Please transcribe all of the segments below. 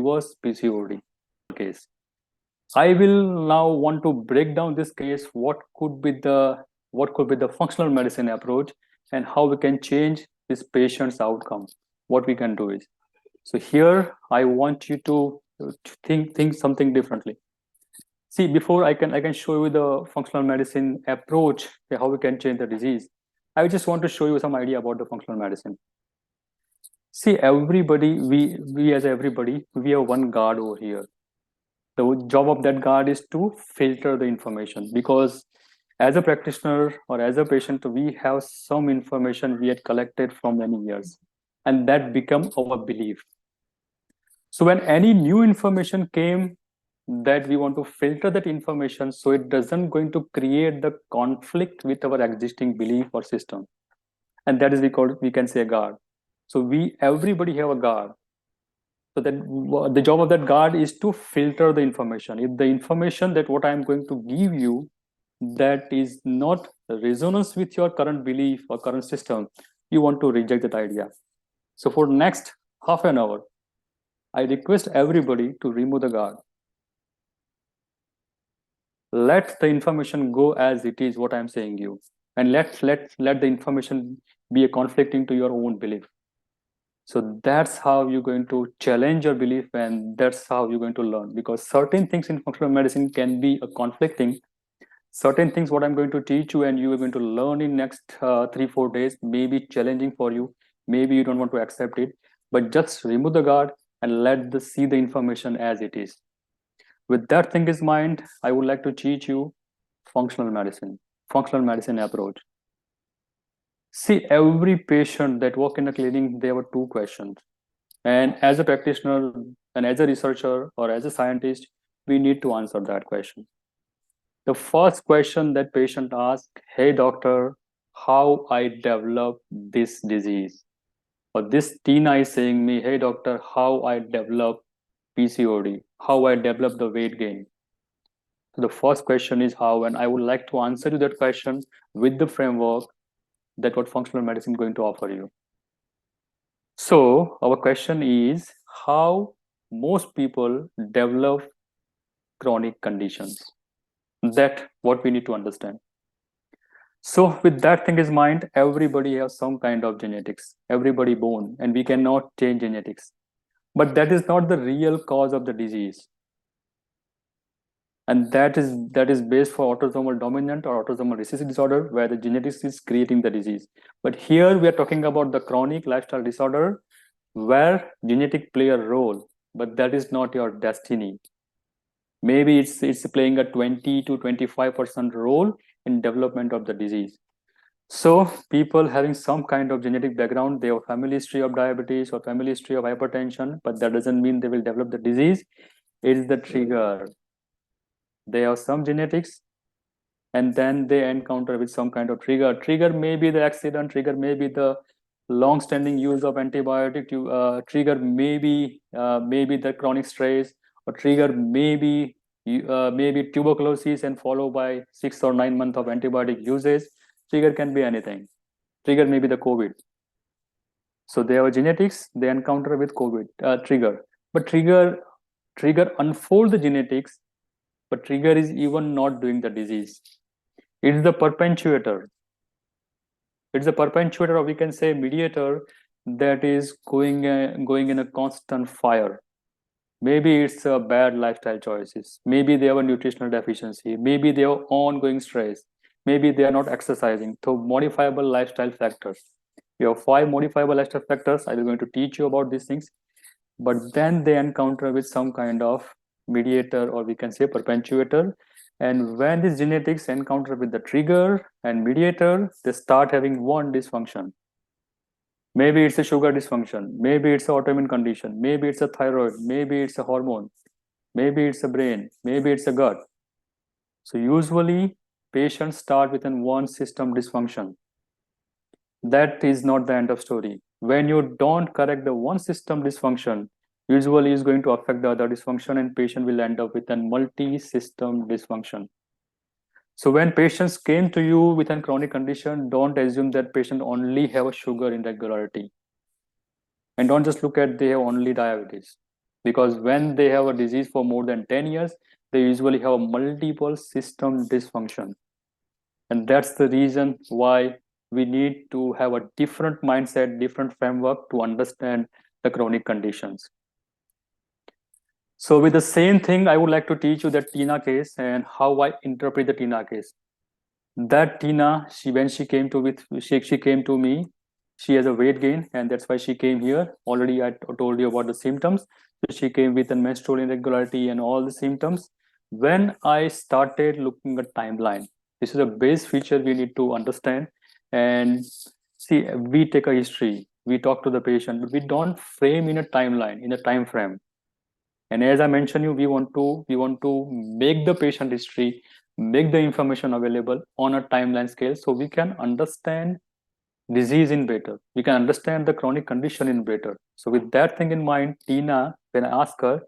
was PCOD case. I will now want to break down this case. What could be the functional medicine approach and how we can change this patient's outcome. What we can do is, so here I want you to think something differently. See, before I can show you the functional medicine approach, how we can change the disease. I just want to show you some idea about the functional medicine. See, everybody, we as everybody, we have one guard over here. The job of that guard is to filter the information, because as a practitioner or as a patient, we have some information we had collected from many years, and that become our belief. So when any new information came, that we want to filter that information so it doesn't going to create the conflict with our existing belief or system, and that is we can say a guard. So everybody have a guard. So that the job of that guard is to filter the information. If the information that what I am going to give you that is not resonance with your current belief or current system, you want to reject that idea. So for next half an hour, I request everybody to remove the guard. Let the information go as it is, what I'm saying you, and let the information be a conflicting to your own belief. So that's how you're going to challenge your belief, and that's how you're going to learn. Because certain things in functional medicine can be a conflicting. Certain things what I'm going to teach you and you are going to learn in next 3-4 days may be challenging for you. Maybe you don't want to accept it, but just remove the guard and see the information as it is. With that thing in mind, I would like to teach you functional medicine approach. See, every patient that walk in a clinic, they have two questions. And as a practitioner and as a researcher or as a scientist, we need to answer that question. The first question that patient asks, hey doctor, how I develop this disease? Or this Tina is saying me, hey doctor, how I develop PCOD, how I develop the weight gain. So the first question is how, and I would like to answer to that question with the framework that what functional medicine is going to offer you. So our question is how most people develop chronic conditions. That what we need to understand. So with that thing in mind, everybody has some kind of genetics. Everybody born, and we cannot change genetics. But that is not the real cause of the disease. And that is based for autosomal dominant or autosomal recessive disorder, where the genetics is creating the disease. But here we are talking about the chronic lifestyle disorder, where genetic play a role, but that is not your destiny. Maybe it's playing a 20 to 25% role in development of the disease. So people having some kind of genetic background, they have a family history of diabetes or family history of hypertension, but that doesn't mean they will develop the disease. It is the trigger. They have some genetics, and then they encounter with some kind of trigger. Trigger may be the accident, trigger may be the long-standing use of antibiotic, trigger may be the chronic stress, or trigger may be tuberculosis and followed by 6 or 9 months of antibiotic usage. Trigger can be anything. Trigger may be the COVID. So they have genetics, they encounter with COVID trigger. But trigger unfold the genetics, but trigger is even not doing the disease. It's the perpetuator. It's a perpetuator, or we can say mediator, that is going in a constant fire. Maybe it's a bad lifestyle choices. Maybe they have a nutritional deficiency. Maybe they have ongoing stress. Maybe they are not exercising. So modifiable lifestyle factors. We have 5 modifiable lifestyle factors. I will going to teach you about these things. But then they encounter with some kind of mediator, or we can say perpetuator. And when these genetics encounter with the trigger and mediator, they start having one dysfunction. Maybe it's a sugar dysfunction. Maybe it's an autoimmune condition. Maybe it's a thyroid. Maybe it's a hormone. Maybe it's a brain. Maybe it's a gut. So usually patients start with one system dysfunction. That is not the end of story. When you don't correct the one system dysfunction, usually is going to affect the other dysfunction, and patient will end up with a multi-system dysfunction. So when patients came to you with a chronic condition, don't assume that patient only have a sugar irregularity. And don't just look at they have only diabetes. because when they have a disease for more than 10 years, they usually have a multiple system dysfunction. And that's the reason why we need to have a different mindset, different framework to understand the chronic conditions. So with the same thing, I would like to teach you the Tina case and how I interpret the Tina case. That Tina, when she came to she came to me, she has a weight gain, and that's why she came here. Already I told you about the symptoms. So she came with a menstrual irregularity and all the symptoms. When I started looking at timeline, this is a base feature we need to understand. And see, we take a history, we talk to the patient, but we don't frame in a timeline, in a time frame. And as I mentioned you, we want to make the patient history, make the information available on a timeline scale, so we can understand disease in better, we can understand the chronic condition in better. So with that thing in mind, Tina, when I ask her,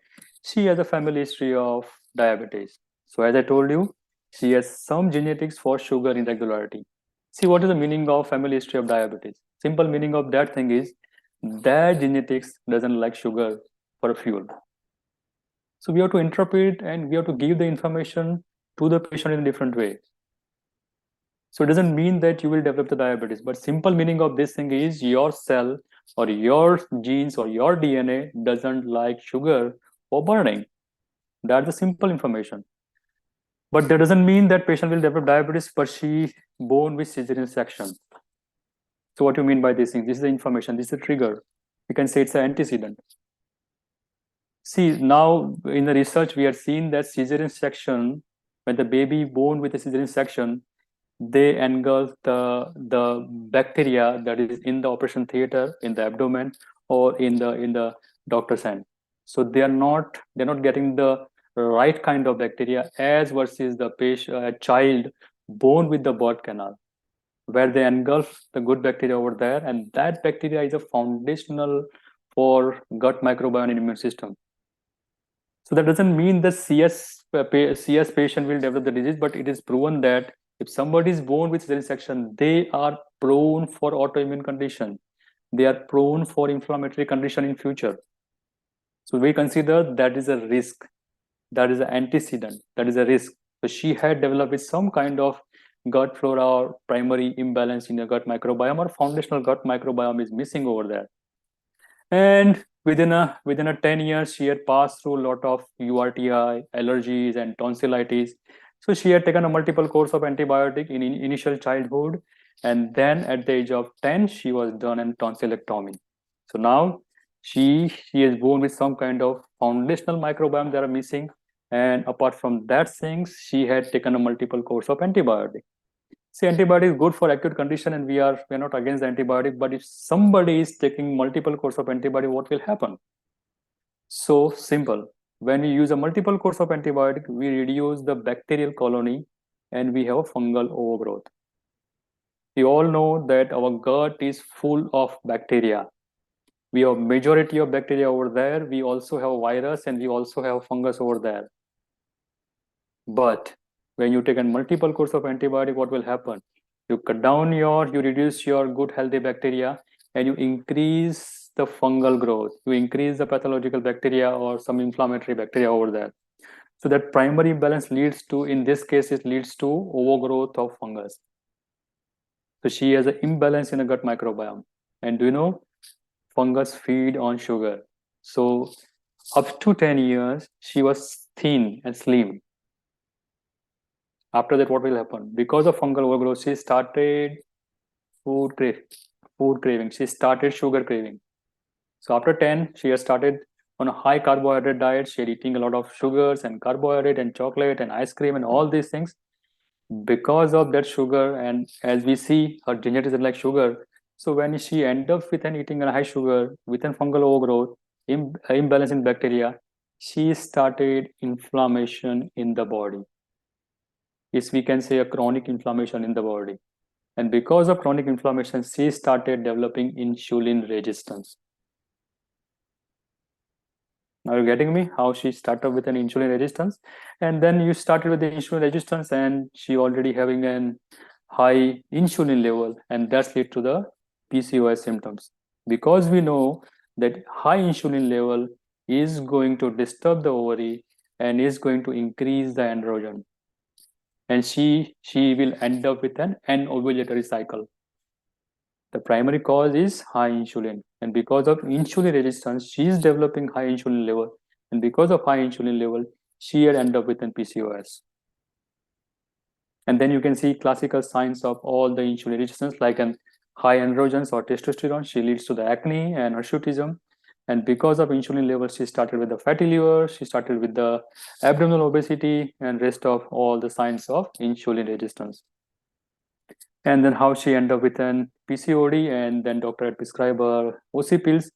she has a family history of diabetes. So as I told you, she has some genetics for sugar irregularity. See, what is the meaning of family history of diabetes? Simple meaning of that thing is that genetics doesn't like sugar for fuel. So we have to interpret and we have to give the information to the patient in a different way. So it doesn't mean that you will develop the diabetes, but simple meaning of this thing is your cell or your genes or your DNA doesn't like sugar or burning. That's the simple information. But that doesn't mean that patient will develop diabetes, but she born with cesarean section. So what do you mean by this thing? This is the information, this is the trigger. You can say it's an antecedent. See, now in the research, we have seen that cesarean section, when the baby born with a cesarean section, they engulf the bacteria that is in the operation theater, in the abdomen, or in the doctor's hand. So they're not getting the right kind of bacteria as versus the child born with the birth canal, where they engulf the good bacteria over there, and that bacteria is a foundational for gut microbiome and immune system. So that doesn't mean the CS patient will develop the disease, but it is proven that if somebody is born with cesarean section, they are prone for autoimmune condition. They are prone for inflammatory condition in future. So we consider that is a risk. That is an antecedent. That is a risk. So she had developed with some kind of gut flora or primary imbalance in the gut microbiome, or foundational gut microbiome is missing over there. And within a 10 years, she had passed through a lot of URTI, allergies, and tonsillitis. So she had taken a multiple course of antibiotic in initial childhood, and then at the age of 10, she was done in tonsillectomy. So now she is born with some kind of foundational microbiome that are missing, and apart from that things, she had taken a multiple course of antibiotic. See, antibiotic is good for acute condition, and we are not against the antibiotic. But if somebody is taking multiple course of antibiotic, what will happen? So simple. When we use a multiple course of antibiotic, we reduce the bacterial colony, and we have a fungal overgrowth. We all know that our gut is full of bacteria. We have majority of bacteria over there. We also have a virus, and we also have fungus over there. But when you take a multiple course of antibiotic, what will happen? You reduce your good healthy bacteria, and you increase the fungal growth. You increase the pathological bacteria or some inflammatory bacteria over there. So that primary imbalance leads to, in this case, it leads to overgrowth of fungus. So she has an imbalance in the gut microbiome. And do you know, fungus feed on sugar. So up to 10 years, she was thin and slim. After that, what will happen? Because of fungal overgrowth, she started food craving. She started sugar craving. So after 10, she has started on a high carbohydrate diet. She had eating a lot of sugars and carbohydrate and chocolate and ice cream and all these things. Because of that sugar, and as we see, her genetics is like sugar. So when she end up with an eating a high sugar, with an fungal overgrowth, imbalance in bacteria, she started inflammation in the body. Is, we can say, a chronic inflammation in the body. And because of chronic inflammation, she started developing insulin resistance. Now you're getting me? How she started with an insulin resistance, and then you started with the insulin resistance, and she already having an high insulin level, and that's lead to the PCOS symptoms. Because we know that high insulin level is going to disturb the ovary and is going to increase the androgen, and she will end up with an anovulatory cycle. The primary cause is high insulin, and because of insulin resistance, she is developing high insulin level, and because of high insulin level, she will end up with an PCOS. And then you can see classical signs of all the insulin resistance, like an high androgens or testosterone. She leads to the acne and hirsutism. And because of insulin levels, she started with the fatty liver, she started with the abdominal obesity, and rest of all the signs of insulin resistance. And then how she ended up with an PCOD, and then doctor had prescribed her OC pills.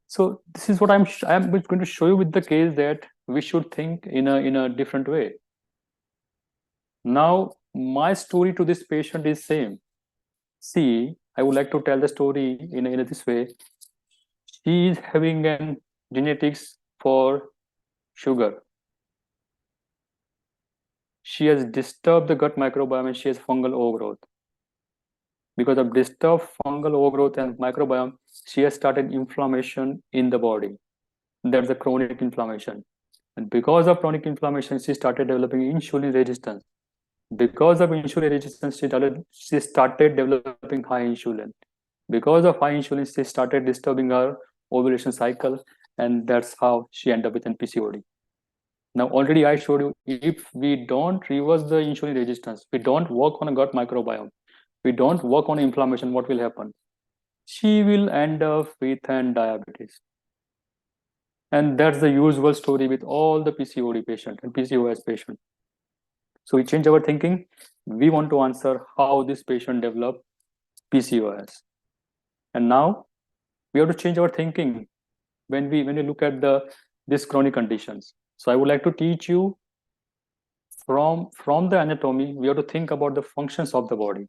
So this is what I'm going to show you with the case, that we should think in a different way. Now, my story to this patient is same. See, I would like to tell the story in this way. She is having an genetics for sugar. She has disturbed the gut microbiome and she has fungal overgrowth. Because of disturbed fungal overgrowth and microbiome, she has started inflammation in the body. That's the chronic inflammation. And because of chronic inflammation, she started developing insulin resistance. Because of insulin resistance, she started developing high insulin. Because of high insulin, she started disturbing her ovulation cycle, and that's how she ended up with an PCOD. Now, already I showed you, if we don't reverse the insulin resistance, we don't work on a gut microbiome, we don't work on inflammation, what will happen? She will end up with an diabetes. And that's the usual story with all the PCOD patient and PCOS patient. So we change our thinking. We want to answer how this patient developed PCOS. And now we have to change our thinking when we look at these chronic conditions. So I would like to teach you from the anatomy, we have to think about the functions of the body.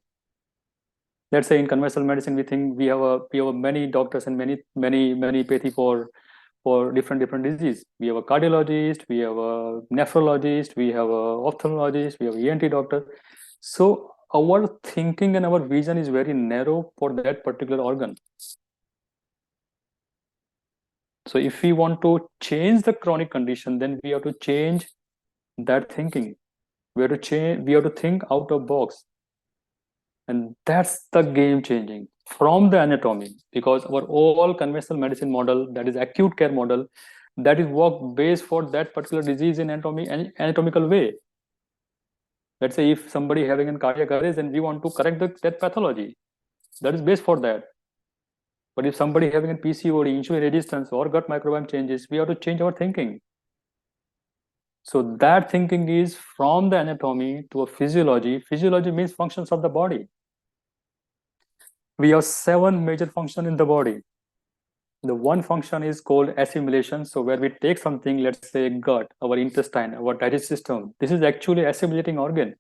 Let's say in conventional medicine, we think we have many doctors and many pathy for different disease. We have a cardiologist, we have a nephrologist, we have a ophthalmologist, we have a ENT doctor. So our thinking and our vision is very narrow for that particular organ. So if we want to change the chronic condition, then we have to change that thinking. We have to think out of box. And that's the game changing from the anatomy, because our all conventional medicine model, that is acute care model, that is work based for that particular disease in anatomical way. Let's say if somebody having a cardiac arrest and we want to correct that pathology, that is based for that. But if somebody having a PCOD, insulin resistance, or gut microbiome changes, we have to change our thinking. So that thinking is from the anatomy to a physiology. Physiology means functions of the body. We have 7 major functions in the body. The one function is called assimilation. So where we take something, let's say gut, our intestine, our digestive system, this is actually assimilating organ.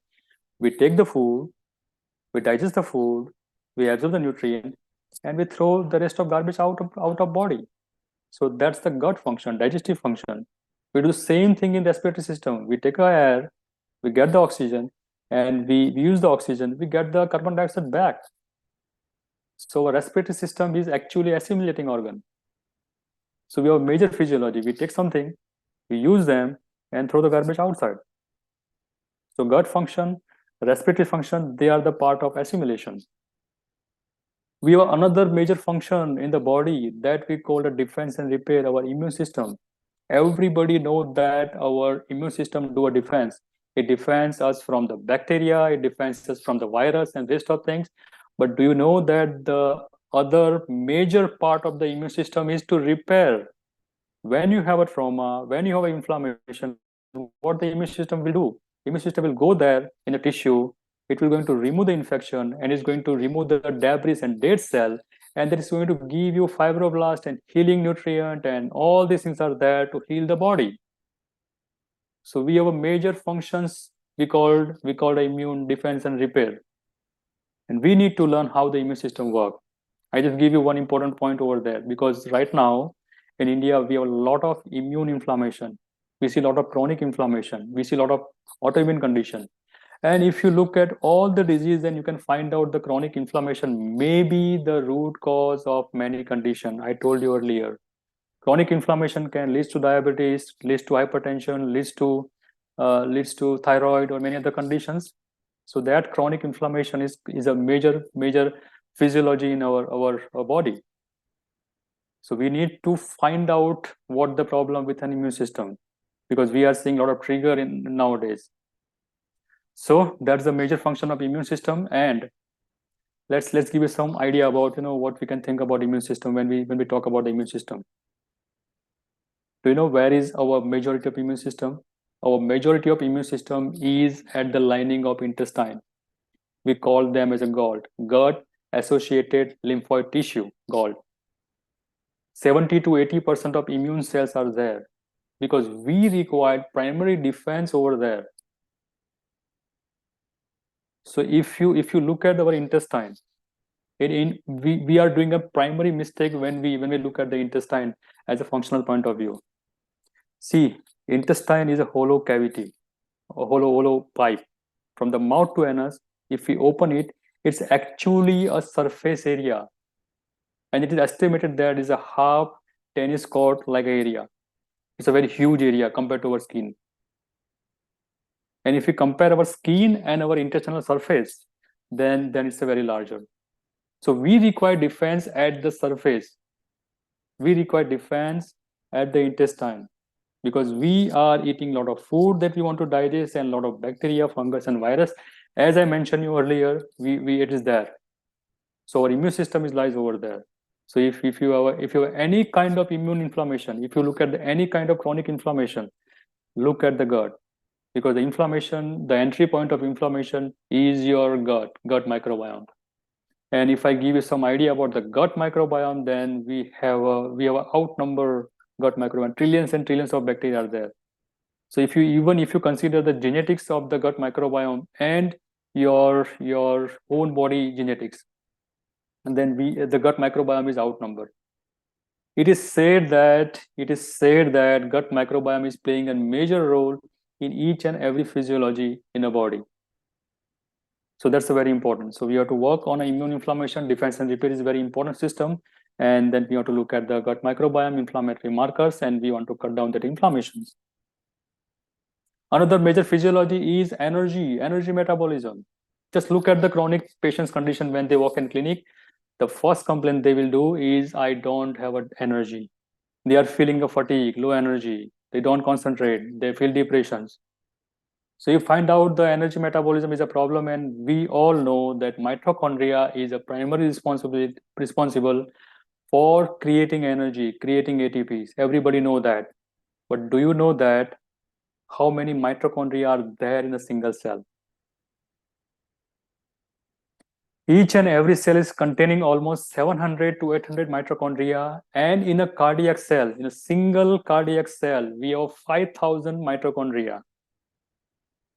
We take the food, we digest the food, we absorb the nutrient, and we throw the rest of garbage out of body. So that's the gut function, digestive function. We do the same thing in the respiratory system. We take our air, we get the oxygen, and we use the oxygen, we get the carbon dioxide back. So our respiratory system is actually assimilating organ. So we have major physiology. We take something, we use them, and throw the garbage outside. So gut function, respiratory function, they are the part of assimilation. We have another major function in the body that we call the defense and repair, our immune system. Everybody knows that our immune system do a defense. It defends us from the bacteria, it defends us from the virus and rest of things. But do you know that the other major part of the immune system is to repair? When you have a trauma, when you have an inflammation, what the immune system will do? Immune system will go there in a tissue, it will going to remove the infection, and it's going to remove the debris and dead cell, and that is going to give you fibroblast and healing nutrient, and all these things are there to heal the body. So we have a major functions we call the immune defense and repair, and we need to learn how the immune system works. I just give you one important point over there, because right now in India we have a lot of immune inflammation, we see a lot of chronic inflammation, we see a lot of autoimmune condition. And if you look at all the disease, then you can find out the chronic inflammation may be the root cause of many conditions. I told you earlier, Chronic inflammation can lead to diabetes, leads to hypertension, leads to thyroid or many other conditions. So that chronic inflammation is a major physiology in our body. So we need to find out what the problem with an immune system, because we are seeing a lot of trigger in nowadays. So that's the major function of immune system. And let's give you some idea about what we can think about immune system when we talk about the immune system. Do you know where is our majority of immune system? Our majority of immune system is at the lining of intestine. We call them as a gut associated lymphoid tissue, GALT. 70 to 80% of immune cells are there because we require primary defense over there. So if you look at our intestine, we are doing a primary mistake when we look at the intestine as a functional point of view. See, intestine is a hollow cavity, a hollow pipe from the mouth to anus. If we open it, it's actually a surface area, and it is estimated that is a half tennis court like area. It's a very huge area compared to our skin. And if we compare our skin and our intestinal surface, then it's a very larger. So we require defense at the surface. We require defense at the intestine because we are eating a lot of food that we want to digest and a lot of bacteria, fungus, and virus. As I mentioned you earlier, it is there. So our immune system lies over there. So if you have any kind of immune inflammation, if you look at any kind of chronic inflammation, look at the gut, because the inflammation, the entry point of inflammation is your gut microbiome. And if I give you some idea about the gut microbiome, then we have a outnumber gut microbiome. Trillions and trillions of bacteria are there. So if you consider the genetics of the gut microbiome and your own body genetics, and then the gut microbiome is outnumbered. It is said that gut microbiome is playing a major role in each and every physiology in a body. So that's very important. So we have to work on immune inflammation. Defense and repair is a very important system. And then we have to look at the gut microbiome, inflammatory markers, and we want to cut down that inflammations. Another major physiology is energy metabolism. Just look at the chronic patient's condition when they walk in clinic. The first complaint they will do is, I don't have energy. They are feeling a fatigue, low energy. They don't concentrate. They feel depressions. So you find out the energy metabolism is a problem, and we all know that mitochondria is a primary responsible for creating energy, creating ATPs. Everybody know that. But do you know that how many mitochondria are there in a single cell? Each and every cell is containing almost 700 to 800 mitochondria, and in a cardiac cell, in a single cardiac cell, we have 5,000 mitochondria.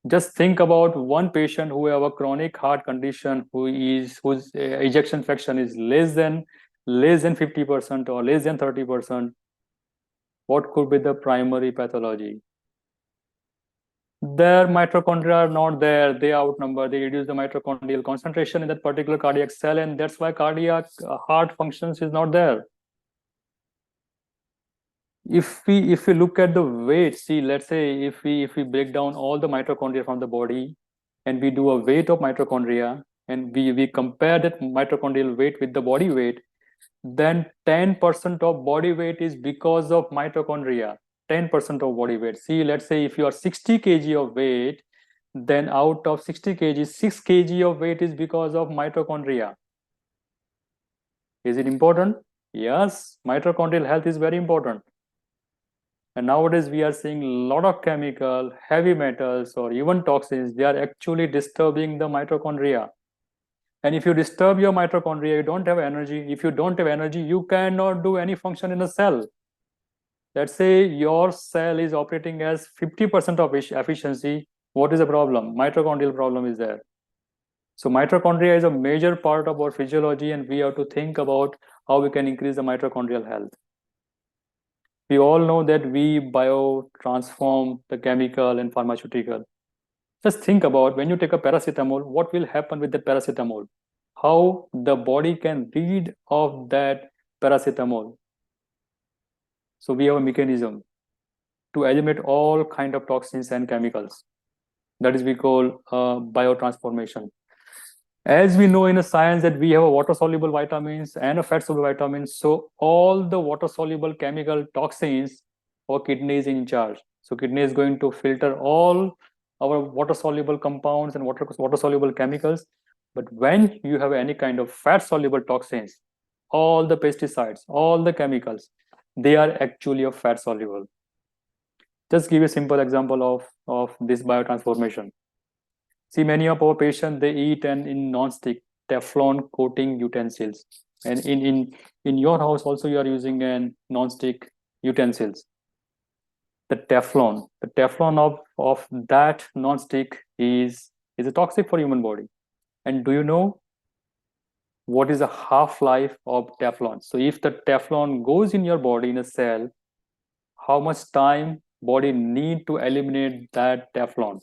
Just think about one patient who have a chronic heart condition, whose ejection fraction is less than 50% or less than 30%. What could be the primary pathology? Their mitochondria are not there. They outnumber. They reduce the mitochondrial concentration in that particular cardiac cell, and that's why cardiac heart functions is not there. If we look at the weight, see, let's say if we break down all the mitochondria from the body, and we do a weight of mitochondria, and we compare that mitochondrial weight with the body weight, then 10% of body weight is because of mitochondria. 10% of body weight. See, let's say if you are 60 kg of weight, then out of 60 kg, 6 kg of weight is because of mitochondria. Is it important? Yes, mitochondrial health is very important. And nowadays we are seeing a lot of chemical, heavy metals, or even toxins. They are actually disturbing the mitochondria. And if you disturb your mitochondria, you don't have energy. If you don't have energy, you cannot do any function in a cell. Let's say your cell is operating as 50% of efficiency. What is the problem? Mitochondrial problem is there. So mitochondria is a major part of our physiology, and we have to think about how we can increase the mitochondrial health. We all know that we biotransform the chemical and pharmaceutical. Just think about when you take a paracetamol, what will happen with the paracetamol? How the body can read of that paracetamol. So we have a mechanism to eliminate all kind of toxins and chemicals. That is we call biotransformation. As we know in the science that we have a water soluble vitamins and a fat soluble vitamins, so all the water soluble chemical toxins, our kidney is in charge. So kidney is going to filter all our water soluble compounds and water soluble chemicals. But when you have any kind of fat soluble toxins, all the pesticides, all the chemicals, they are actually of fat soluble. Just give a simple example of this biotransformation. See, many of our patients, they eat and in non-stick Teflon coating utensils. And in your house also you are using an non-stick utensils. The Teflon of that non-stick is a toxic for human body. And do you know what is the half-life of Teflon? So if the Teflon goes in your body in a cell, how much time body need to eliminate that Teflon?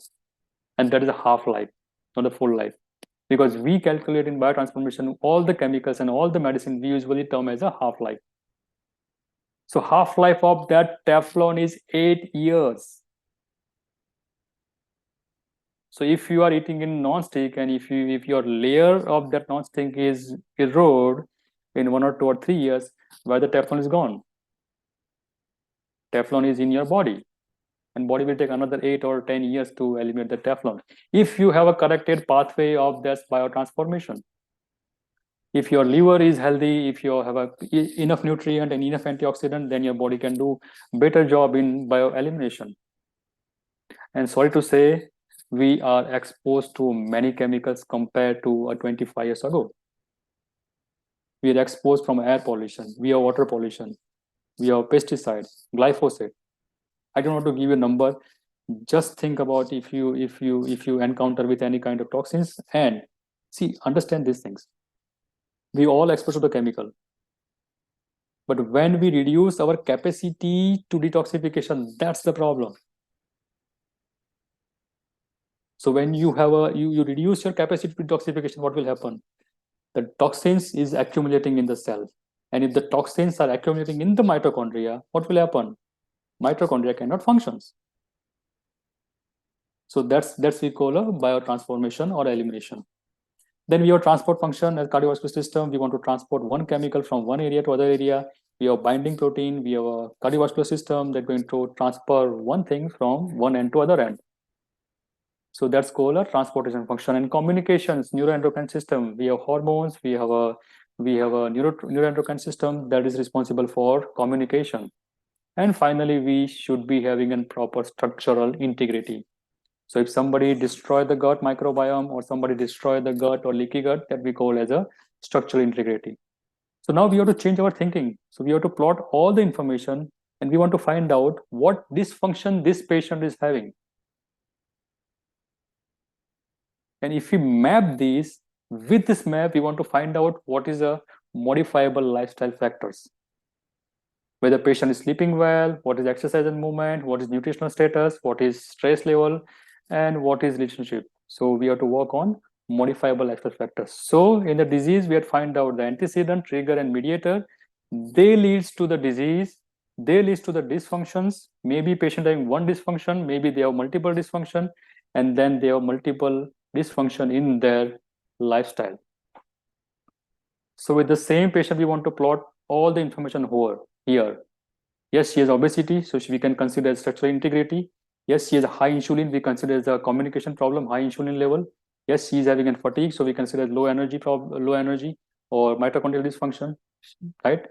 And that is a half-life, not a full life. Because we calculate in biotransformation all the chemicals and all the medicine we usually term as a half-life. So half-life of that Teflon is 8 years. So if you are eating in non-stick and if your layer of that non-stick is erode in 1 or 2 or 3 years, where the Teflon is gone. Teflon is in your body, and body will take another 8 or 10 years to eliminate the Teflon if you have a corrected pathway of this biotransformation. If your liver is healthy, if you have enough nutrient and enough antioxidant, then your body can do better job in bioelimination. And sorry to say, we are exposed to many chemicals compared to 25 years ago. We are exposed from air pollution, we have water pollution, we have pesticides, glyphosate. I don't want to give you a number. Just think about if you encounter with any kind of toxins, and see, understand these things. We all exposed to the chemical, but when we reduce our capacity to detoxification, that's the problem. So when you have you reduce your capacity to detoxification, what will happen? The toxins is accumulating in the cell, and if the toxins are accumulating in the mitochondria, what will happen? Mitochondria cannot function. So that's we call a biotransformation or elimination. Then we have transport function as cardiovascular system. We want to transport one chemical from one area to other area. We have binding protein. We have a cardiovascular system that's going to transfer one thing from one end to other end. So that's called a transportation function. And communications, neuroendocrine system. We have hormones. We have a neuroendocrine system that is responsible for communication. And finally, we should be having a proper structural integrity. So if somebody destroy the gut microbiome or somebody destroy the gut or leaky gut, that we call as a structural integrity. So now we have to change our thinking. So we have to plot all the information and we want to find out what dysfunction this patient is having. And if we map these, with this map, we want to find out what is a modifiable lifestyle factors. Whether patient is sleeping well, what is exercise and movement, what is nutritional status, what is stress level, and what is relationship. So we have to work on modifiable lifestyle factors. So in the disease, we have to find out the antecedent, trigger, and mediator. They leads to the disease. They leads to the dysfunctions. Maybe patient having one dysfunction, maybe they have multiple dysfunction, and then they have multiple dysfunction in their lifestyle. So with the same patient, we want to plot all the information here. Yes, she has obesity, so we can consider structural integrity. Yes, she has a high insulin, we consider as a communication problem, high insulin level. Yes, she is having a fatigue, so we consider low energy or mitochondrial dysfunction, right?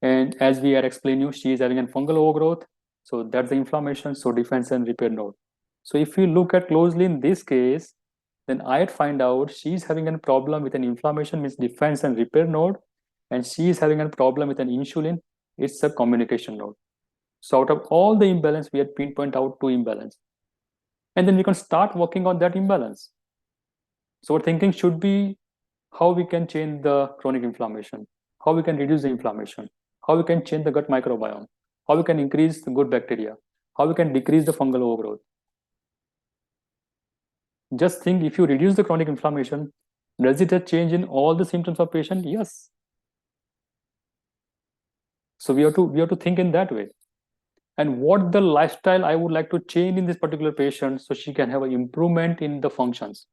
And as we are explaining you, she is having a fungal overgrowth, so that's the inflammation, so defense and repair node. So if you look at closely in this case, then I'd find out she's having a problem with an inflammation, means defense and repair node, and she is having a problem with an insulin, it's a communication node. So out of all the imbalance, we had pinpoint out 2 imbalance. And then we can start working on that imbalance. So our thinking should be how we can change the chronic inflammation, how we can reduce the inflammation, how we can change the gut microbiome, how we can increase the good bacteria, how we can decrease the fungal overgrowth. Just think, if you reduce the chronic inflammation, does it have change in all the symptoms of patient? Yes. So we have to think in that way. and what the lifestyle I would like to change in this particular patient so she can have an improvement in the functions.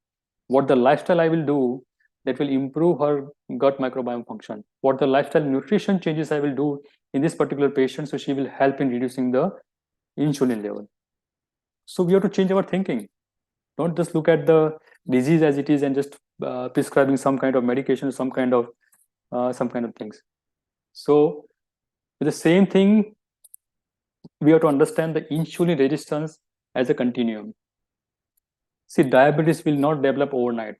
What the lifestyle I will do that will improve her gut microbiome function. What the lifestyle nutrition changes I will do in this particular patient so she will help in reducing the insulin level. So we have to change our thinking. Don't just look at the disease as it is and just prescribing some kind of medication, some kind of things. So with the same thing, we have to understand the insulin resistance as a continuum. See, diabetes will not develop overnight.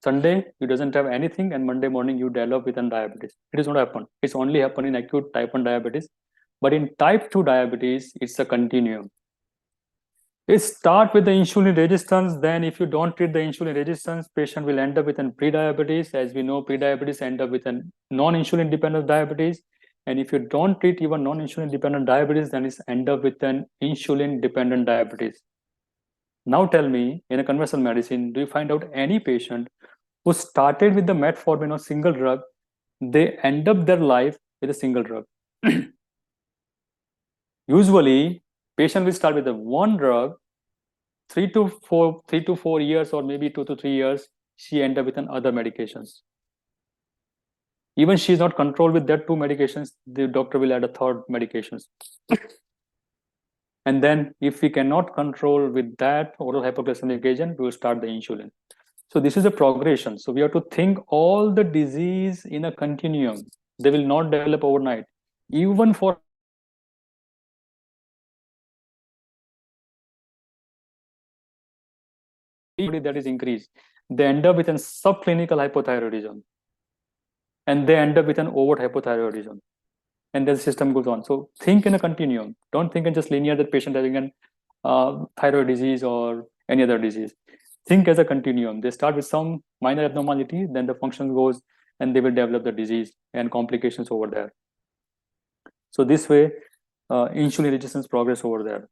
Sunday, you doesn't have anything, and Monday morning you develop with diabetes. It is not happen. It's only happen in acute type 1 diabetes. But in type 2 diabetes, it's a continuum. It start with the insulin resistance. Then if you don't treat the insulin resistance, patient will end up with pre-diabetes. As we know, pre-diabetes end up with a non-insulin dependent diabetes. And if you don't treat even non-insulin dependent diabetes, then it's end up with an insulin dependent diabetes. Now tell me, in a conventional medicine, do you find out any patient who started with the metformin or single drug, they end up their life with a single drug? Usually, patient will start with the one drug, 3 to 4 years, or maybe 2 to 3 years, she end up with other medications. Even she is not controlled with that two medications, the doctor will add a third medications. And then if we cannot control with that oral hypoglycemic agent, we will start the insulin. So this is a progression. So we have to think all the disease in a continuum. They will not develop overnight. Even for that is increased, they end up with a subclinical hypothyroidism. And they end up with an overt hypothyroidism. And the system goes on. So think in a continuum. Don't think in just linear that patient having an thyroid disease or any other disease. Think as a continuum. They start with some minor abnormality, then the function goes, and they will develop the disease and complications over there. So this way, insulin resistance progress over there.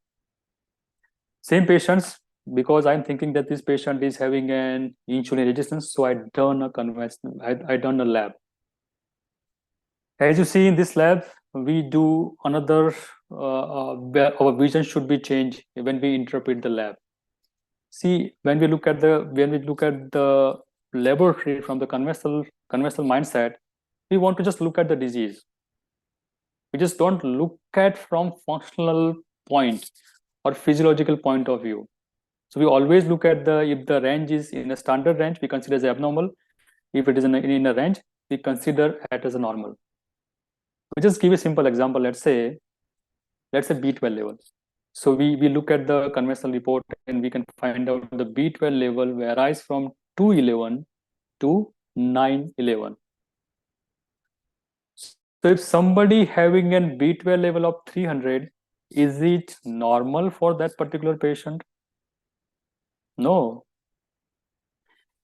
Same patients, because I'm thinking that this patient is having an insulin resistance, so I done a conventional, I done a lab. As you see in this lab, we do another, our vision should be changed when we interpret the lab. See, when we look at the laboratory from the conventional mindset, we want to just look at the disease. We just don't look at from functional point or physiological point of view. So we always look at if the range is in a standard range, we consider as abnormal. If it is in a range, we consider it as a normal. We just give a simple example. Let's say B12 level. So we look at the conventional report and we can find out the B12 level varies from 211 to 911. So if somebody having an B12 level of 300, is it normal for that particular patient? No.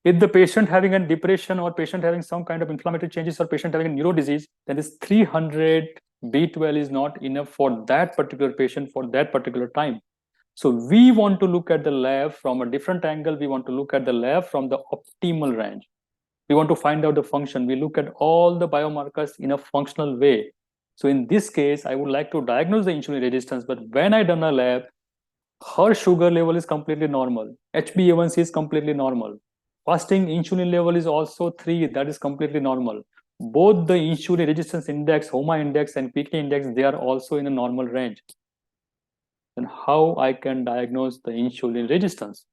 If the patient having a depression or patient having some kind of inflammatory changes or patient having a neuro disease, then this 300 B12 is not enough for that particular patient for that particular time. So we want to look at the lab from a different angle. We want to look at the lab from the optimal range. We want to find out the function. We look at all the biomarkers in a functional way. So in this case, I would like to diagnose the insulin resistance, but when I done a lab, her sugar level is completely normal. HbA1c is completely normal. Fasting insulin level is also 3, that is completely normal. Both the insulin resistance index, HOMA index and PK index, they are also in a normal range. Then how I can diagnose the insulin resistance?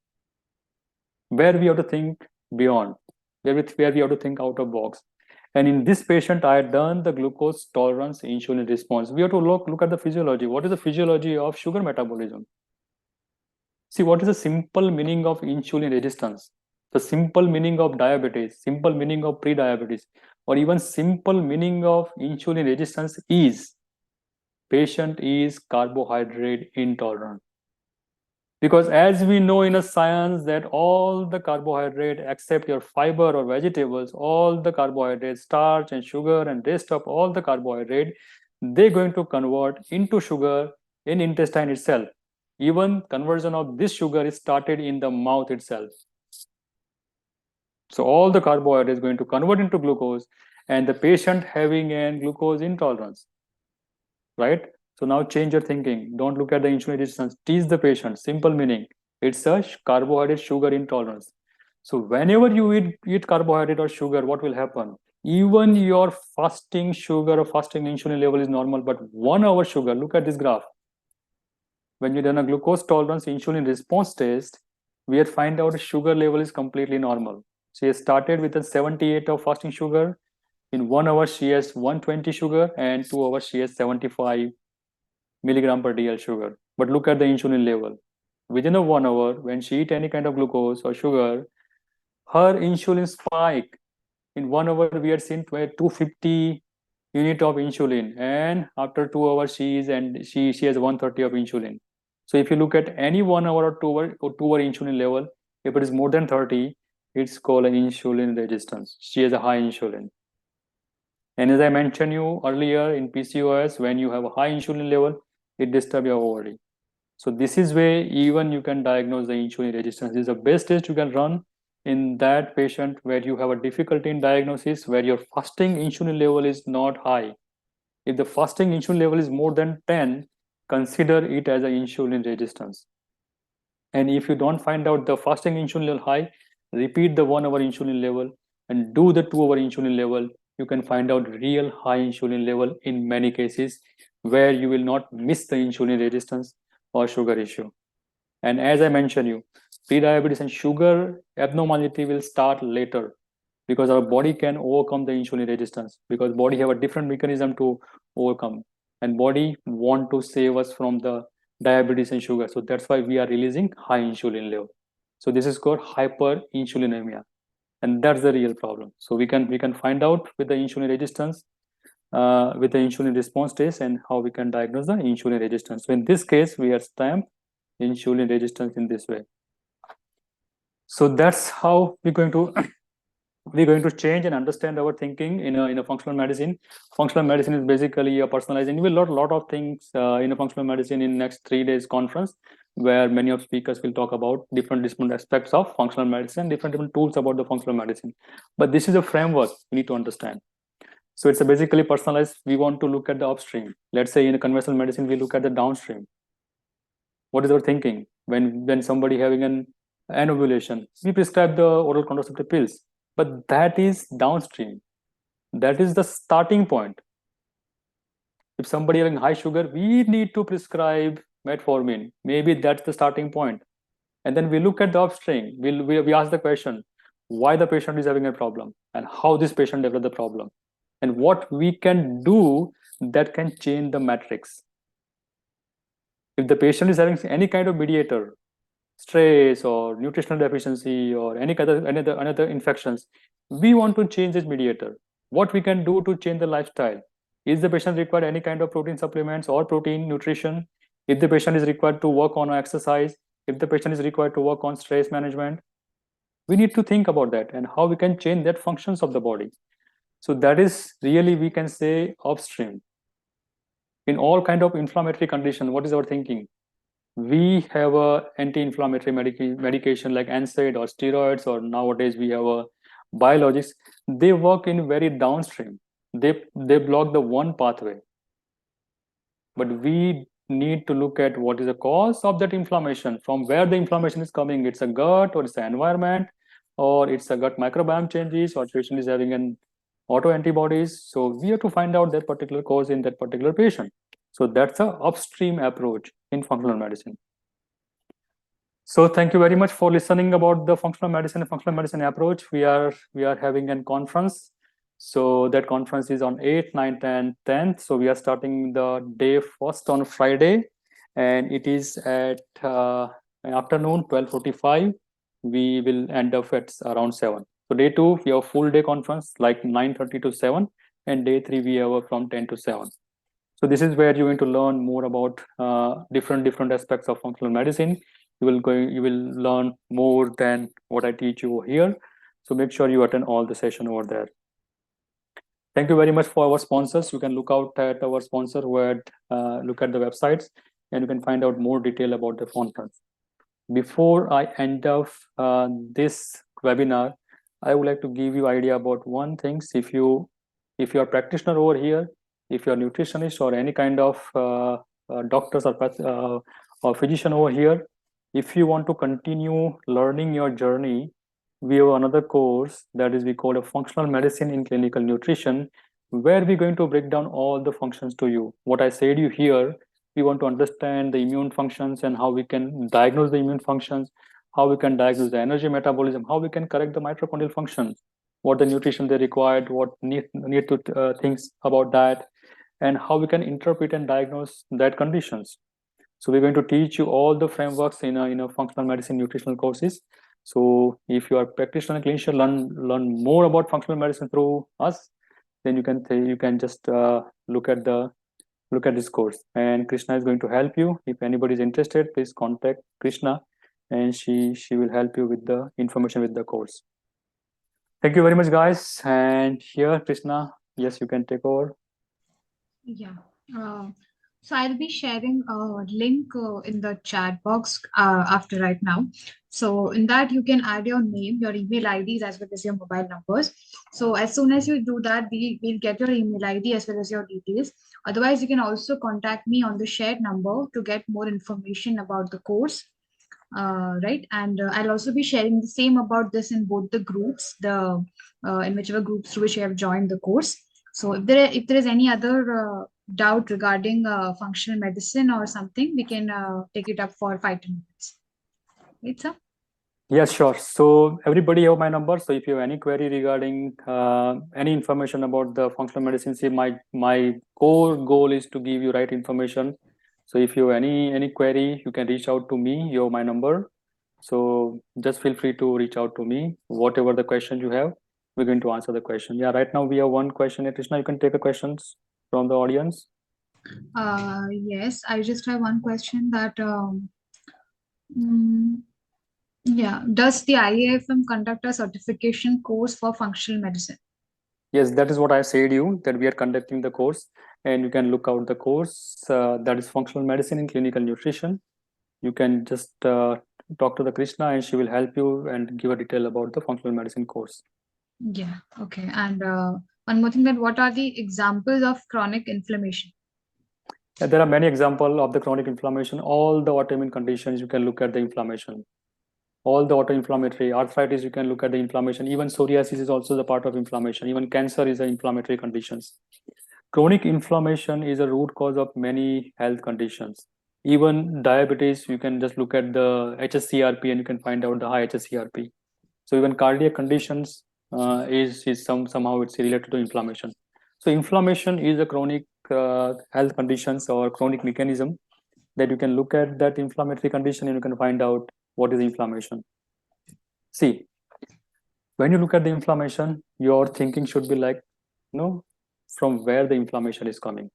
Where we have to think beyond, where we have to think out of box. And in this patient, I had done the glucose tolerance insulin response. We have to look at the physiology. What is the physiology of sugar metabolism? See, what is the simple meaning of insulin resistance? The simple meaning of diabetes, simple meaning of pre-diabetes, or even simple meaning of insulin resistance is patient is carbohydrate intolerant. Because as we know in a science that all the carbohydrate except your fiber or vegetables, all the carbohydrates, starch and sugar and rest of all the carbohydrate, they're going to convert into sugar in intestine itself. Even conversion of this sugar is started in the mouth itself. So all the carbohydrate is going to convert into glucose, and the patient having a glucose intolerance, right? So now change your thinking. Don't look at the insulin resistance. Teach the patient. Simple meaning. It's a carbohydrate sugar intolerance. So whenever you eat carbohydrate or sugar, what will happen? Even your fasting sugar or fasting insulin level is normal, but 1 hour sugar, look at this graph. When you done a glucose tolerance insulin response test, we had find out sugar level is completely normal. She has started with a 78 of fasting sugar. In 1 hour, she has 120 sugar, and 2 hours, she has 75 milligram per dl sugar. But look at the insulin level. Within a 1 hour, when she eat any kind of glucose or sugar, her insulin spike. In 1 hour, we had seen 250 unit of insulin, and after 2 hours, she has 130 of insulin. So if you look at any 1 hour or 2 hour insulin level, if it is more than 30, it's called an insulin resistance. She has a high insulin. And as I mentioned you earlier, in PCOS, when you have a high insulin level, it disturbs your ovary. So this is where even you can diagnose the insulin resistance. This is the best test you can run in that patient where you have a difficulty in diagnosis, where your fasting insulin level is not high. If the fasting insulin level is more than 10, consider it as an insulin resistance. And if you don't find out the fasting insulin level high, repeat the 1 hour insulin level and do the 2 hour insulin level. You can find out real high insulin level in many cases where you will not miss the insulin resistance or sugar issue. And as I mentioned you, prediabetes and sugar abnormality will start later because our body can overcome the insulin resistance, because body have a different mechanism to overcome, and body want to save us from the diabetes and sugar. So that's why we are releasing high insulin level. So this is called hyperinsulinemia, and that's the real problem. So we can find out with the insulin resistance, with the insulin response test, and how we can diagnose the insulin resistance. So in this case, we are stamped insulin resistance in this way. So that's how we're going to change and understand our thinking in a functional medicine. Functional medicine is basically a personalizing. We will lot of things in a functional medicine in next 3 days conference, where many of speakers will talk about different aspects of functional medicine, different tools about the functional medicine. But this is a framework we need to understand. So it's a basically personalized. We want to look at the upstream. Let's say in a conventional medicine, we look at the downstream. What is our thinking when somebody having an anovulation? We prescribe the oral contraceptive pills, but that is downstream. That is the starting point. If somebody having high sugar, we need to prescribe metformin. Maybe that's the starting point. And then we look at the upstream. We ask the question, why the patient is having a problem and how this patient developed the problem, and what we can do that can change the matrix. If the patient is having any kind of mediator, stress or nutritional deficiency or any other infections, we want to change this mediator. What we can do to change the lifestyle? Is the patient required any kind of protein supplements or protein nutrition? If the patient is required to work on exercise, if the patient is required to work on stress management, we need to think about that and how we can change that functions of the body. So that is really, we can say, upstream. In all kind of inflammatory condition, what is our thinking? We have a anti-inflammatory medication like NSAID or steroids, or nowadays we have a biologics. They work in very downstream. They block the one pathway. But we need to look at what is the cause of that inflammation, from where the inflammation is coming. It's a gut, or it's the environment, or it's a gut microbiome changes, or patient is having an autoantibodies. So we have to find out that particular cause in that particular patient. So that's a upstream approach in functional medicine. So thank you very much for listening about the functional medicine approach. We are having a conference. So that conference is on 8th, 9th, and 10th. So we are starting the day first on Friday, and it is at afternoon 12:45. We will end up at around 7. So day 2, we have full day conference like 9:30 to 7, and day 3 we have from 10 to 7. So this is where you're going to learn more about different aspects of functional medicine. You will learn more than what I teach you here. So make sure you attend all the session over there. Thank you very much for our sponsors. You can look out at our sponsor where look at the websites, and you can find out more detail about the conference. Before I end off this webinar, I would like to give you idea about one thing. If you are a practitioner over here, if you're a nutritionist or any kind of doctors or physician over here, if you want to continue learning your journey, we have another course that is we call a functional medicine in clinical nutrition, where we're going to break down all the functions to you. What I said you here, we want to understand the immune functions and how we can diagnose the immune functions, how we can diagnose the energy metabolism, how we can correct the mitochondrial functions, what the nutrition they required, what need to things about that, and how we can interpret and diagnose that conditions. So we're going to teach you all the frameworks in a functional medicine nutritional courses. So if you are practitioner and clinician, learn more about functional medicine through us, then you can just look at this course. And Krishna is going to help you. If anybody is interested, please contact Krishna, and she will help you with the information with the course. Thank you very much, guys. And here, Krishna, yes, you can take over. Yeah. So I'll be sharing a link in the chat box after right now. So in that you can add your name, your email IDs as well as your mobile numbers. So as soon as you do that, we'll get your email ID as well as your details. Otherwise, you can also contact me on the shared number to get more information about the course. Right, and I'll also be sharing the same about this in both the groups, the in whichever groups through which you have joined the course. So if there is any other doubt regarding functional medicine or something, we can take it up for 5 to 10 minutes. Right, sir? Yes, sure. So everybody have my number. So if you have any query regarding any information about the functional medicine, see my core goal is to give you right information. So if you have any query, you can reach out to me. You have my number. So just feel free to reach out to me. Whatever the question you have, we're going to answer the question. Yeah, right now we have one question. Krishna, you can take a questions from the audience. Yes, I just have one question that mm, yeah, does the IAFM conduct a certification course for functional medicine? Yes, that is what I said you, that we are conducting the course, and you can look out the course that is functional medicine in clinical nutrition. You can just talk to the Krishna, and she will help you and give a detail about the functional medicine course. Yeah, okay. And one more thing, that what are the examples of chronic inflammation? There are many examples of the chronic inflammation. All the autoimmune conditions, you can look at the inflammation. All the autoinflammatory arthritis, you can look at the inflammation. Even psoriasis is also the part of inflammation. Even cancer is an inflammatory conditions. Chronic inflammation is a root cause of many health conditions. Even diabetes, you can just look at the HSCRP and you can find out the high HSCRP. So even cardiac conditions is somehow it's related to inflammation. So inflammation is a chronic health conditions or chronic mechanism that you can look at that inflammatory condition and you can find out what is inflammation. See, when you look at the inflammation, your thinking should be like, from where the inflammation is coming.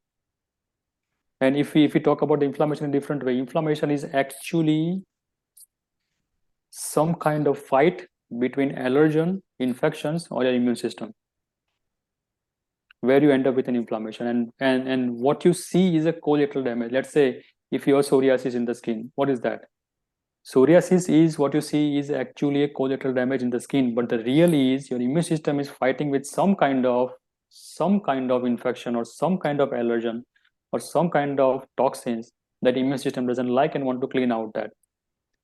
And if we talk about the inflammation in a different way, inflammation is actually some kind of fight between allergen, infections, or your immune system, where you end up with an inflammation. And what you see is a collateral damage. Let's say if you have psoriasis in the skin, what is that? Psoriasis is what you see is actually a collateral damage in the skin, but the real is your immune system is fighting with some kind of infection or some kind of allergen or some kind of toxins that immune system doesn't like and want to clean out that.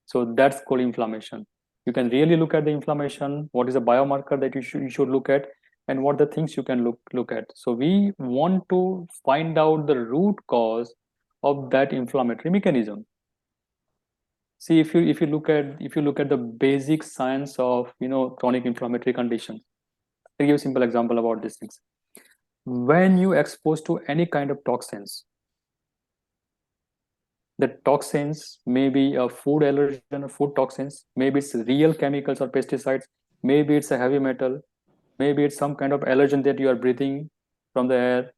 So that's called inflammation. You can really look at the inflammation, what is a biomarker that you should look at, and what the things you can look at. So we want to find out the root cause of that inflammatory mechanism. See, if you look at the basic science of chronic inflammatory conditions, I'll give you a simple example about these things. When you expose to any kind of toxins, the toxins may be a food allergen or food toxins, maybe it's real chemicals or pesticides, maybe it's a heavy metal, maybe it's some kind of allergen that you are breathing from the air,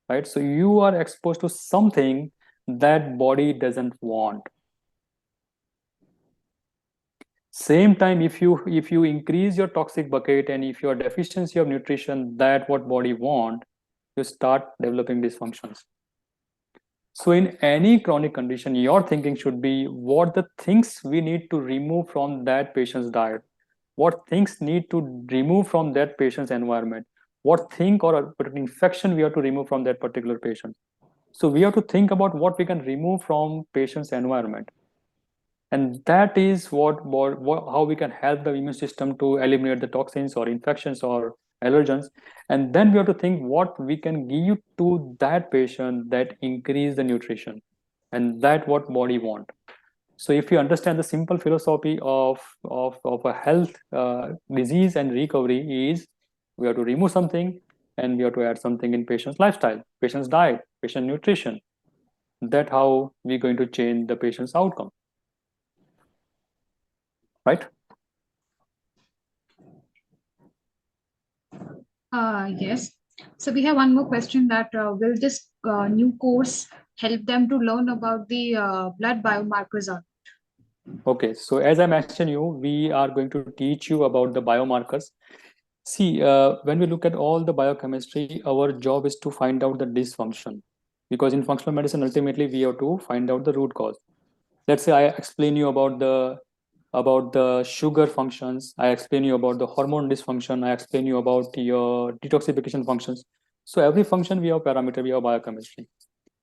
right? So you are exposed to something that body doesn't want. Same time, if you increase your toxic bucket and if your deficiency of nutrition that what body want, you start developing dysfunctions. So in any chronic condition, your thinking should be what the things we need to remove from that patient's diet, what things need to remove from that patient's environment, what thing or an infection we have to remove from that particular patient. So we have to think about what we can remove from patient's environment. And that is how we can help the immune system to eliminate the toxins or infections or allergens. And then we have to think what we can give to that patient that increase the nutrition, and that what body want. So if you understand the simple philosophy of a health disease and recovery is, we have to remove something and we have to add something in patient's lifestyle, patient's diet, patient nutrition. That how we're going to change the patient's outcome, right? Yes. So we have one more question that will this new course help them to learn about the blood biomarkers? Okay, so as I mentioned you, we are going to teach you about the biomarkers. See, when we look at all the biochemistry, our job is to find out the dysfunction, because in functional medicine, ultimately we have to find out the root cause. Let's say I explain you about the sugar functions, I explain you about the hormone dysfunction, I explain you about your detoxification functions. So every function we have parameter, we have biochemistry.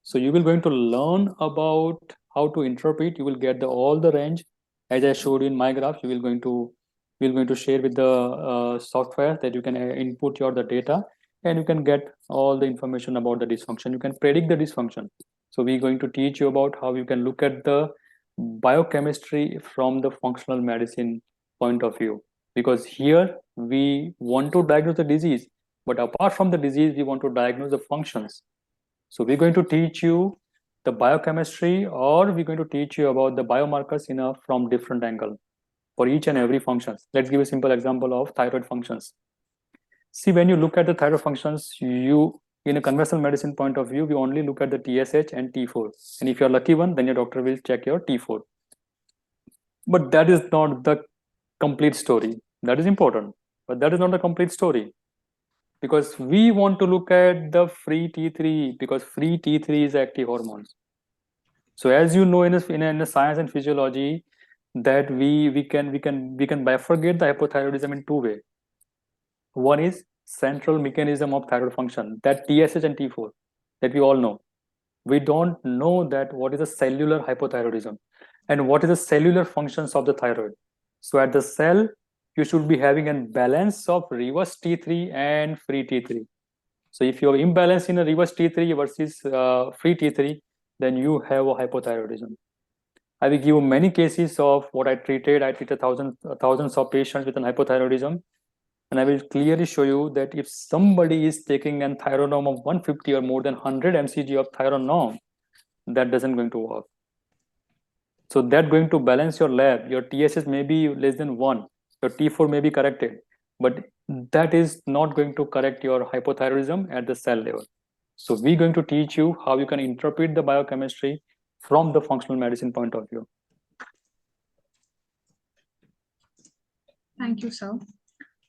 So you will going to learn about how to interpret. You will get all the range as I showed you in my graph. You will going to share with the software that you can input your the data, and you can get all the information about the dysfunction. You can predict the dysfunction. So we're going to teach you about how you can look at the biochemistry from the functional medicine point of view, because here we want to diagnose the disease, but apart from the disease we want to diagnose the functions. So we're going to teach you the biochemistry, or we're going to teach you about the biomarkers in a from different angle for each and every functions. Let's give a simple example of thyroid functions. See, when you look at the thyroid functions, you in a conventional medicine point of view, we only look at the TSH and T4. And if you're lucky one, then your doctor will check your T4. But that is not the complete story. That is important, but that is not the complete story, because we want to look at the free T3, because free T3 is active hormones. So as you know, in a science and physiology, that we can bifurcate the hypothyroidism in two ways. One is central mechanism of thyroid function, that TSH and T4, that we all know. We don't know that what is a cellular hypothyroidism and what is the cellular functions of the thyroid. So at the cell, you should be having a balance of reverse T3 and free T3. So if you have imbalance in a reverse T3 versus free T3, then you have a hypothyroidism. I will give you many cases of what I treated. I treated thousands of patients with an hypothyroidism, and I will clearly show you that if somebody is taking an thyronorm of 150 or more than 100 mcg of thyronorm, that doesn't going to work. So that going to balance your lab. Your TSS may be less than 1, your T4 may be corrected, but that is not going to correct your hypothyroidism at the cell level. So we're going to teach you how you can interpret the biochemistry from the functional medicine point of view. Thank you, sir.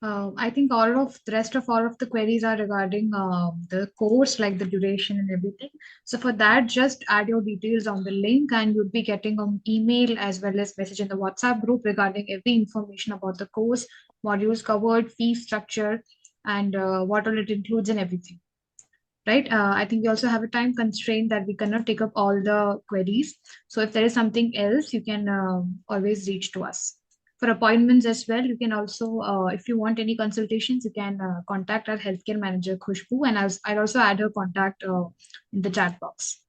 I think all of the queries are regarding the course, like the duration and everything. So for that, just add your details on the link, and you'll be getting an email as well as message in the WhatsApp group regarding every information about the course, modules covered, fee structure, and what all it includes and everything. Right? I think we also have a time constraint that we cannot take up all the queries. So if there is something else, you can always reach to us. For appointments as well, you can also, if you want any consultations, you can contact our healthcare manager, Khushbu, and I'll also add her contact in the chat box.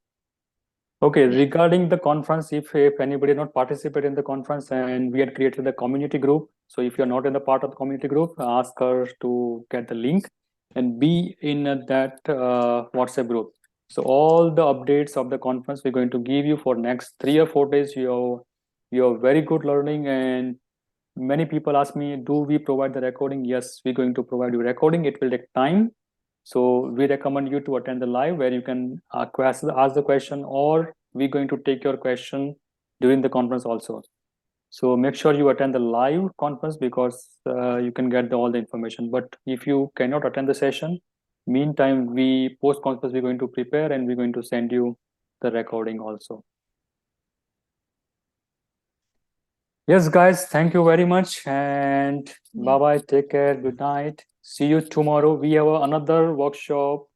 Okay, Yeah. regarding the conference, if anybody not participate in the conference, and we had created the community group. So if you're not in the part of the community group, ask her to get the link and be in that WhatsApp group. So all the updates of the conference we're going to give you for next 3 or 4 days. You're very good learning, and many people ask me, do we provide the recording? Yes, we're going to provide you recording. It will take time. So we recommend you to attend the live, where you can ask the question, or we're going to take your question during the conference also. So make sure you attend the live conference, because you can get all the information. But if you cannot attend the session, meantime, we post conference, we're going to prepare and we're going to send you the recording also. Yes, guys, thank you very much, and bye bye. Take care. Good night. See you tomorrow. We have another workshop.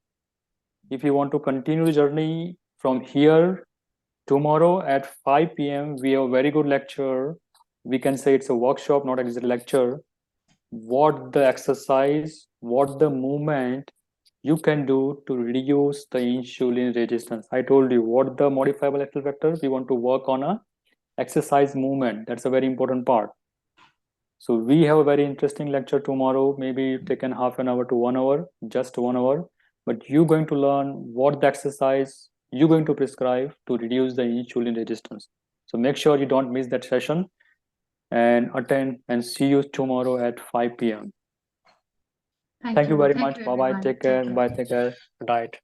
If you want to continue the journey from here, tomorrow at 5 p.m., we have a very good lecture. We can say it's a workshop, not a lecture. What the exercise, what the movement you can do to reduce the insulin resistance. I told you what the modifiable active vector, we want to work on a exercise movement. That's a very important part. So we have a very interesting lecture tomorrow, maybe taken half an hour to 1 hour, just 1 hour. But you're going to learn what the exercise you're going to prescribe to reduce the insulin resistance. So make sure you don't miss that session and attend, and see you tomorrow at 5 p.m. Thank Thank you you. very Thank much. you, Bye bye. everyone. Take Take care. care. Bye. Take care. Good night.